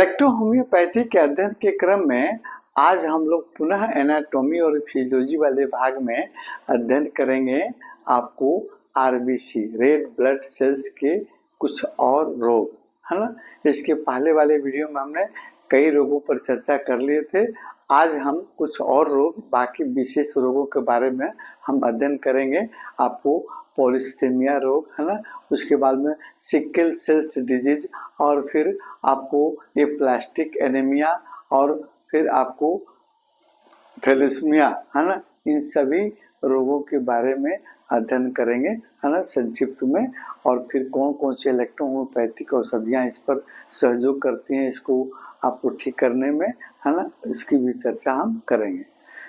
Electrohomoeopathy के अध्ययन के क्रम में आज हम लोग पुनः एनाटॉमी और फिजियोलॉजी वाले भाग में अध्ययन करेंगे आपको आरबीसी रेड ब्लड सेल्स के कुछ और रोग, है ना। इसके पहले वाले वीडियो में हमने कई रोगों पर चर्चा कर लिए थे। आज हम कुछ और रोग, बाकी विशेष रोगों के बारे में हम अध्ययन करेंगे। आपको पॉलीस्थीमिया रोग, है ना, उसके बाद में सिकल सेल्स डिजीज, और फिर आपको ये प्लास्टिक एनीमिया, और फिर आपको थैलेसीमिया, है ना। इन सभी रोगों के बारे में अध्ययन करेंगे, है ना, संक्षिप्त में। और फिर कौन कौन से इलेक्ट्रोहोम्योपैथिक औषधियाँ इस पर सहयोग करती हैं इसको आपको ठीक करने में, है ना, इसकी भी चर्चा हम करेंगे।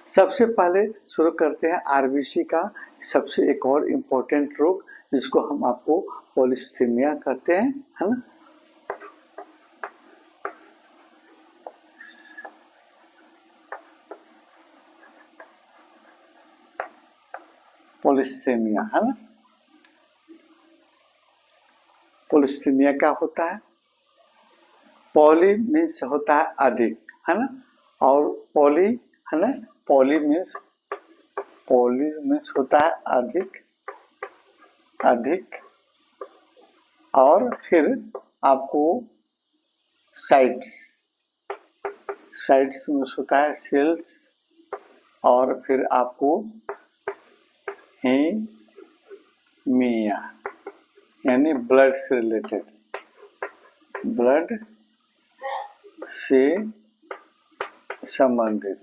सबसे पहले शुरू करते हैं आरबीसी का सबसे एक और इम्पोर्टेंट रोग, जिसको हम आपको पॉलीस्थीमिया कहते हैं, है ना। पॉलीस्थीमिया, है ना। पॉलीस्थीमिया क्या होता है? पॉली मीन्स होता है अधिक, है ना, और पॉली, है ना, पॉली मीन्स होता है अधिक, और फिर आपको साइट्स मीन्स होता है सेल्स, और फिर आपको हीमिया यानी ब्लड से रिलेटेड, ब्लड से संबंधित।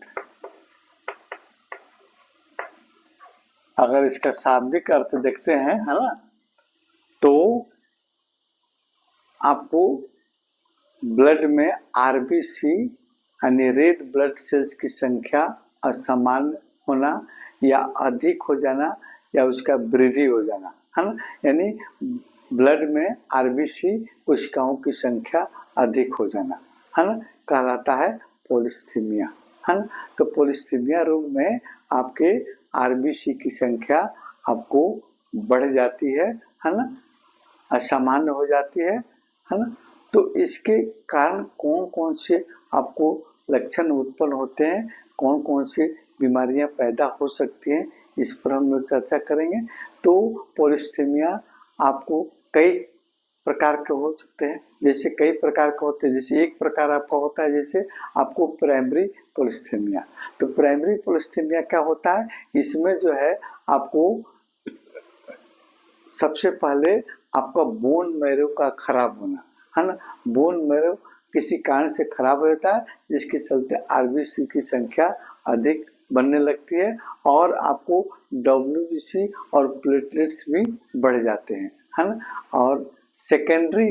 अगर इसका शाब्दिक अर्थ देखते हैं, है ना, तो आपको ब्लड में आरबीसी यानी रेड ब्लड सेल्स की संख्या असामान्य होना या अधिक हो जाना, या उसका वृद्धि हो जाना, है ना, यानी ब्लड में आरबीसी कोशिकाओं की संख्या अधिक हो जाना, है ना, कहलाता है पॉलीस्थीमिया, है ना। तो पॉलीस्थीमिया रोग में आपके आरबीसी की संख्या आपको बढ़ जाती है ना, असामान्य हो जाती है ना। तो इसके कारण कौन कौन से आपको लक्षण उत्पन्न होते हैं, कौन कौन सी बीमारियां पैदा हो सकती हैं, इस पर हम लोग चर्चा करेंगे। तो पॉलीस्थीमिया आपको कई प्रकार के हो सकते हैं, जैसे कई प्रकार के होते हैं। जैसे एक प्रकार आपका होता है, जैसे आपको प्राइमरी पॉलीस्थीमिया। तो प्राइमरी पॉलीस्थीमिया क्या होता है? इसमें जो है आपको सबसे पहले आपका बोन मैरो का खराब होना, है ना। बोन मैरो किसी कारण से खराब हो जाता है, जिसके चलते आरबीसी की संख्या अधिक बनने लगती है, और आपको डब्ल्यूबीसी और प्लेटलेट्स भी बढ़ जाते हैं, है ना। और सेकेंडरी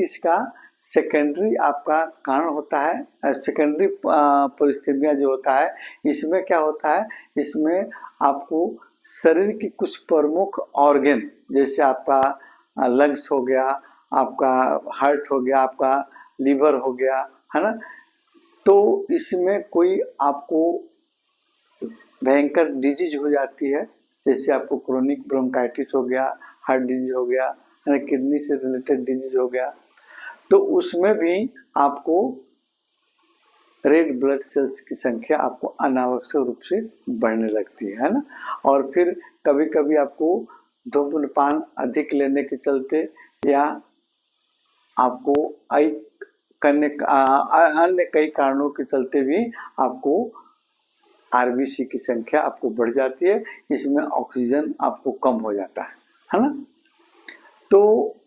आपका कारण होता है, सेकेंडरी पॉलीस्थीमिया जो होता है, इसमें क्या होता है? इसमें आपको शरीर की कुछ प्रमुख ऑर्गन, जैसे आपका लंग्स हो गया, आपका हार्ट हो गया, आपका लीवर हो गया, है ना। तो इसमें कोई आपको भयंकर डिजीज हो जाती है, जैसे आपको क्रोनिक ब्रोंकाइटिस हो गया, हार्ट डिजीज हो गया, है ना, किडनी से रिलेटेड डिजीज हो गया, तो उसमें भी आपको रेड ब्लड सेल्स की संख्या आपको अनावश्यक रूप से बढ़ने लगती है ना। और फिर कभी कभी आपको धूम्रपान अधिक लेने के चलते, या आपको अन्य कई कारणों के चलते भी आपको आरबीसी की संख्या आपको बढ़ जाती है। इसमें ऑक्सीजन आपको कम हो जाता है ना। तो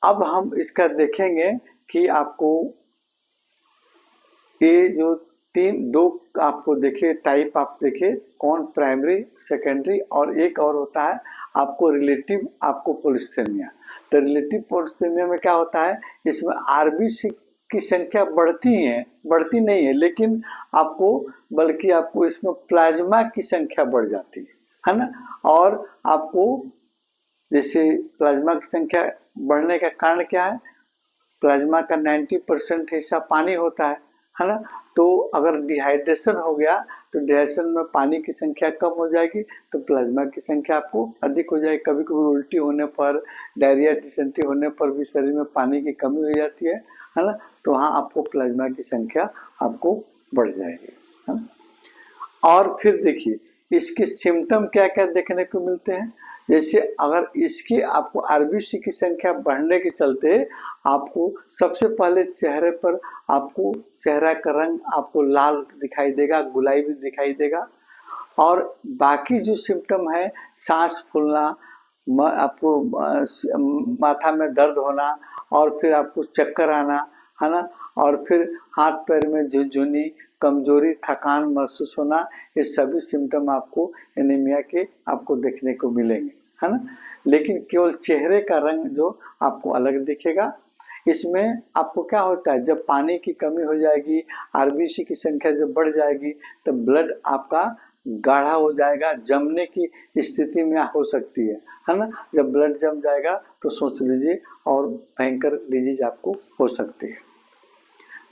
अब हम इसका देखेंगे कि आपको ये जो दो आपको देखिए टाइप, आप देखिए कौन, प्राइमरी, सेकेंडरी, और एक और होता है आपको रिलेटिव आपको पॉलीस्थीमिया। तो रिलेटिव पॉलीस्थीमिया में क्या होता है? इसमें आरबीसी की संख्या बढ़ती नहीं है, लेकिन आपको बल्कि आपको इसमें प्लाज्मा की संख्या बढ़ जाती है ना। और आपको जैसे प्लाज्मा की संख्या बढ़ने का कारण क्या है? प्लाज्मा का 90% हिस्सा पानी होता है ना। तो अगर डिहाइड्रेशन हो गया, तो डिहाइड्रेशन में पानी की संख्या कम हो जाएगी, तो प्लाज्मा की संख्या आपको अधिक हो जाएगी। कभी कभी उल्टी होने पर, डायरिया, डिसेंट्री होने पर भी शरीर में पानी की कमी हो जाती है ना। तो वहाँ आपको प्लाज्मा की संख्या आपको बढ़ जाएगी, है ना। और फिर देखिए इसके सिम्टम क्या क्या देखने को मिलते हैं। जैसे अगर इसकी आपको आरबीसी की संख्या बढ़ने के चलते आपको सबसे पहले चेहरे पर आपको चेहरा का रंग आपको लाल दिखाई देगा, गुलाबी दिखाई देगा। और बाकी जो सिम्टम है, सांस फूलना, आपको माथा में दर्द होना, और फिर आपको चक्कर आना, है ना, और फिर हाथ पैर में झुनझुनी, कमजोरी, थकान महसूस होना, ये सभी सिम्टम आपको एनीमिया के आपको देखने को मिलेंगे, है ना। लेकिन केवल चेहरे का रंग जो आपको अलग दिखेगा। इसमें आपको क्या होता है, जब पानी की कमी हो जाएगी, आरबीसी की संख्या जब बढ़ जाएगी, तो ब्लड आपका गाढ़ा हो जाएगा, जमने की स्थिति में हो सकती है ना। जब ब्लड जम जाएगा तो सोच लीजिए और भयंकर डिजीज आपको हो सकती है।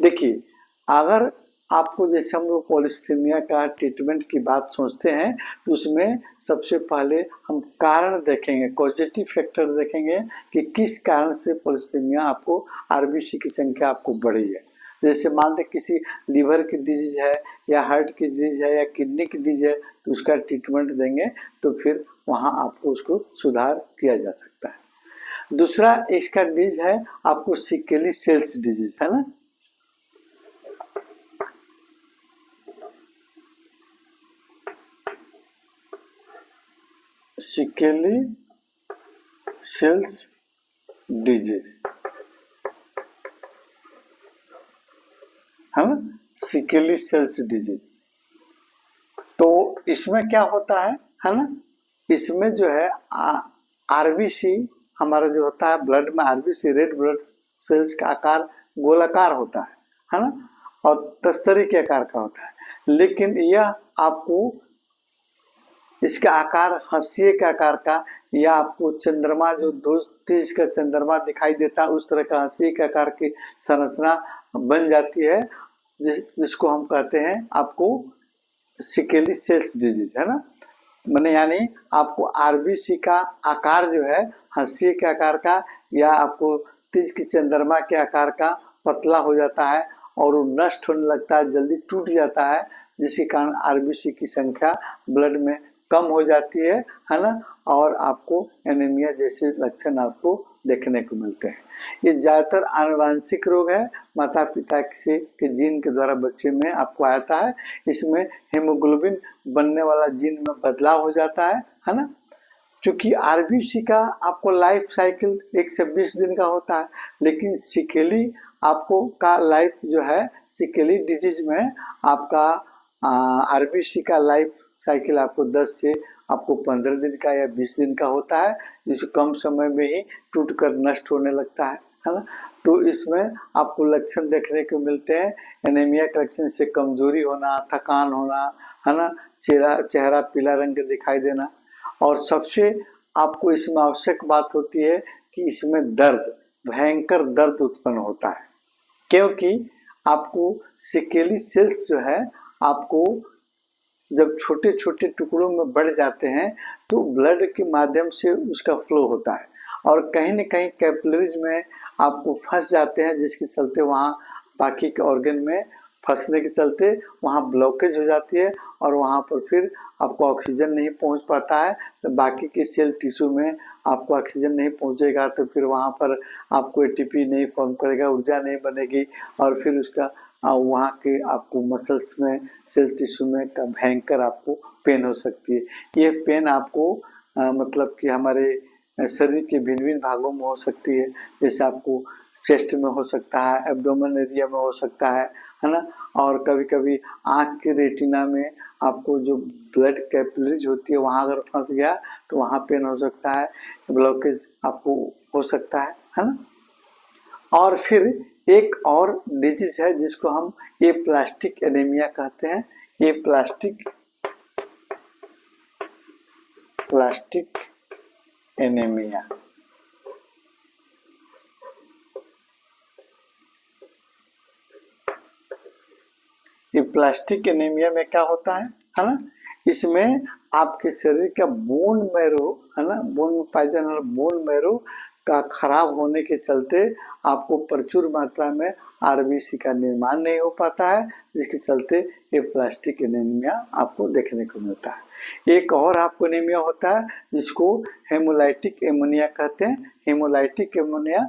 देखिए अगर आपको जैसे हम लोग पॉलिसीमिया का ट्रीटमेंट की बात सोचते हैं तो उसमें सबसे पहले हम कारण देखेंगे, पॉजिटिव फैक्टर देखेंगे कि किस कारण से पॉलिसीमिया आपको आरबीसी की संख्या आपको बढ़ी है। जैसे मान लें किसी लीवर की डिजीज है या हार्ट की डिजीज है या किडनी की डिजीज है तो उसका ट्रीटमेंट देंगे तो फिर वहाँ आपको उसको सुधार किया जा सकता है। दूसरा इसका डिजीज है आपको सिकेली सेल्स डिजीज, है ना। सिकेली सेल्स डिजीज, है ना, सिकेली सेल्स डिजीज। तो इसमें क्या होता है ना, इसमें जो है आरबीसी हमारा जो होता है ब्लड में, आरबीसी रेड ब्लड सेल्स का आकार गोलाकार होता है ना, और तस्तरी के आकार का होता है। लेकिन यह आपको इसका आकार हंसिए के आकार का, या आपको चंद्रमा जो दो तीज का चंद्रमा दिखाई देता है उस तरह का हंसिए के आकार की संरचना बन जाती है, जिसको हम कहते हैं आपको सिकेली सेल्स डिजीज, है ना। मैंने यानी आपको आरबीसी का आकार जो है हंसिए के आकार का या आपको तीज की चंद्रमा के आकार का पतला हो जाता है और वो नष्ट होने लगता है, जल्दी टूट जाता है, जिसके कारण आरबीसी की संख्या ब्लड में कम हो जाती है ना, और आपको एनीमिया जैसे लक्षण आपको देखने को मिलते हैं। ये ज़्यादातर आनुवांशिक रोग है, माता पिता से के जीन के द्वारा बच्चे में आपको आता है। इसमें हीमोग्लोबिन बनने वाला जीन में बदलाव हो जाता है ना। क्योंकि आरबीसी का आपको लाइफ साइकिल 1 से 20 दिन का होता है, लेकिन सिकेली आपको का लाइफ जो है, सिकेली डिजीज में आपका आरबीसी का लाइफ साइकिल आपको 10 से आपको 15 दिन का या 20 दिन का होता है, जिसे कम समय में ही टूट कर नष्ट होने लगता है ना। तो इसमें आपको लक्षण देखने को मिलते हैं, एनीमिया के लक्षण से कमजोरी होना, थकान होना, है ना, चेहरा पीला रंग का दिखाई देना। और सबसे आपको इसमें आवश्यक बात होती है कि इसमें दर्द, भयंकर दर्द उत्पन्न होता है, क्योंकि आपको सिकेली सेल्स जो है आपको जब छोटे छोटे टुकड़ों में बढ़ जाते हैं तो ब्लड के माध्यम से उसका फ्लो होता है और कहीं न कहीं कैपिलरीज में आपको फंस जाते हैं, जिसके चलते वहाँ बाकी के ऑर्गन में फंसने के चलते वहाँ ब्लॉकेज हो जाती है और वहाँ पर फिर आपको ऑक्सीजन नहीं पहुँच पाता है, तो बाकी के सेल टिश्यू में आपको ऑक्सीजन नहीं पहुँचेगा तो फिर वहाँ पर आपको एटीपी नहीं फॉर्म करेगा, ऊर्जा नहीं बनेगी और फिर उसका वहाँ के आपको मसल्स में, सेल टिश्यू में का भयंकर आपको पेन हो सकती है। ये पेन आपको मतलब कि हमारे शरीर के भिन्न-भिन्न भागों में हो सकती है, जैसे आपको चेस्ट में हो सकता है, एब्डोमेन एरिया में हो सकता है ना, और कभी-कभी आँख के रेटिना में आपको जो ब्लड कैपिलरीज होती है वहाँ अगर फंस गया तो वहाँ पेन हो सकता है, ब्लॉकेज आपको हो सकता है ना। और फिर एक और डिजीज है जिसको हम एप्लास्टिक एनीमिया कहते हैं। एप्लास्टिक एनीमिया, एप्लास्टिक एनीमिया में क्या होता है ना, इसमें आपके शरीर का बोन मैरो, है ना, बोन में पाया जाने वाला बोन मैरो का खराब होने के चलते आपको प्रचुर मात्रा में आरबीसी का निर्माण नहीं हो पाता है, जिसके चलते ये प्लास्टिक एनीमिया आपको देखने को मिलता है। एक और आपको एनीमिया होता है जिसको हेमोलाइटिक एमोनिया कहते हैं। Hemolytic ammonia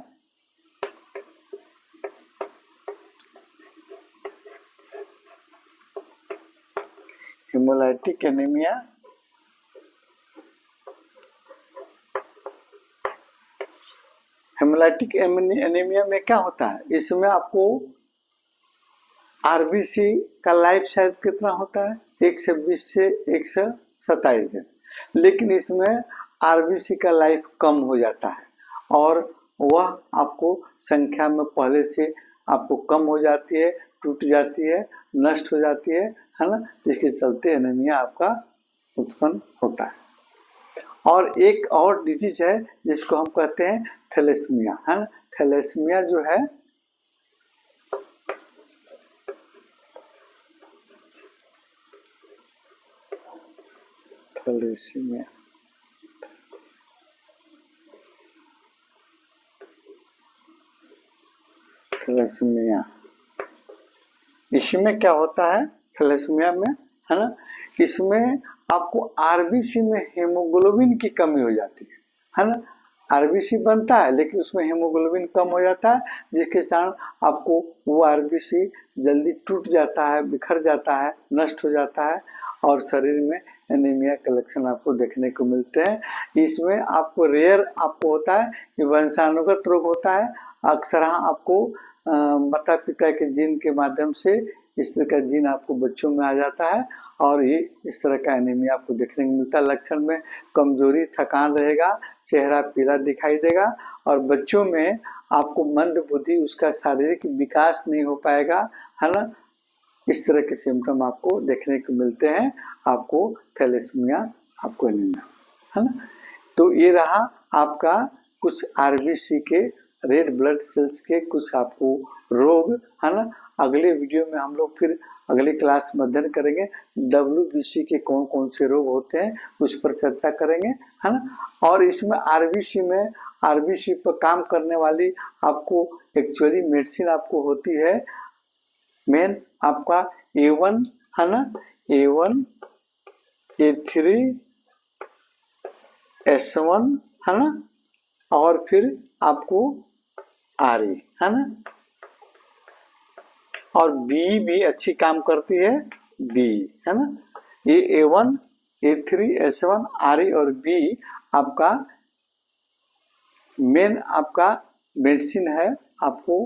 haemolytic anaemia haemolytic anaemia में क्या होता है, इसमें आपको आरबीसी का लाइफ साइकिल कितना होता है, 120 से 127 दिन, लेकिन इसमें आरबीसी का लाइफ कम हो जाता है और वह आपको संख्या में पहले से आपको कम हो जाती है, टूट जाती है, नष्ट हो जाती है ना, जिसके चलते एनीमिया आपका उत्पन्न होता है। और एक और डिजीज है जिसको हम कहते हैं थैलेसीमिया, है ना। थैलेसीमिया जो है थैलेसीमिया थैलेसीमिया इसमें क्या होता है, थैलेसीमिया में, है ना, इसमें आपको आरबीसी में हेमोग्लोबिन की कमी हो जाती है ना। आरबीसी बनता है लेकिन उसमें हेमोग्लोबिन कम हो जाता है, जिसके कारण आपको वो आरबीसी जल्दी टूट जाता है, बिखर जाता है, नष्ट हो जाता है और शरीर में एनीमिया के लक्षण आपको देखने को मिलते हैं। इसमें आपको रेयर आपको होता है, ये वंशानुगत रोग होता है। अक्सर आपको माता पिता के जीन के माध्यम से इस तरह का जीन आपको बच्चों में आ जाता है और ये इस तरह का एनीमिया आपको देखने को मिलता है। लक्षण में कमजोरी, थकान रहेगा, चेहरा पीला दिखाई देगा और बच्चों में आपको मंद बुद्धि, उसका शारीरिक विकास नहीं हो पाएगा, है ना। इस तरह के सिम्टम आपको देखने को मिलते हैं, आपको थैलेसीमिया, आपको एनीमिया, है ना। तो ये रहा आपका कुछ आरबीसी के, रेड ब्लड सेल्स के कुछ आपको रोग, है ना। अगले वीडियो में हम लोग फिर अगली क्लास में अध्ययन करेंगे डब्ल्यूबीसी के कौन कौन से रोग होते हैं, उस पर चर्चा करेंगे, है ना। और इसमें आरबीसी पर काम करने वाली आपको एक्चुअली मेडिसिन आपको होती है मेन आपका A1, है ना, A1, A3, S1, है ना, और फिर आपको RE, है ना, और बी भी अच्छी काम करती है, बी, है ना। ये A1, A3, S1, RE और बी आपका मेन आपका मेडिसिन है, आपको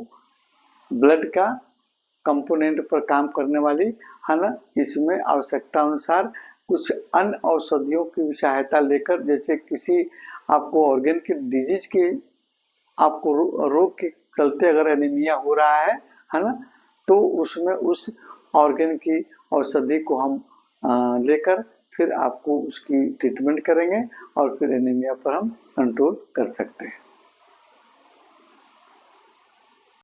ब्लड का कंपोनेंट पर काम करने वाली, है ना। इसमें आवश्यकता अनुसार कुछ अन्य औषधियों की सहायता लेकर, जैसे किसी आपको ऑर्गन की डिजीज की आपको रोग के चलते अगर एनीमिया हो रहा है ना, तो उसमें उस ऑर्गन की औषधि को हम लेकर फिर आपको उसकी ट्रीटमेंट करेंगे और फिर एनीमिया पर हम कंट्रोल कर सकते हैं।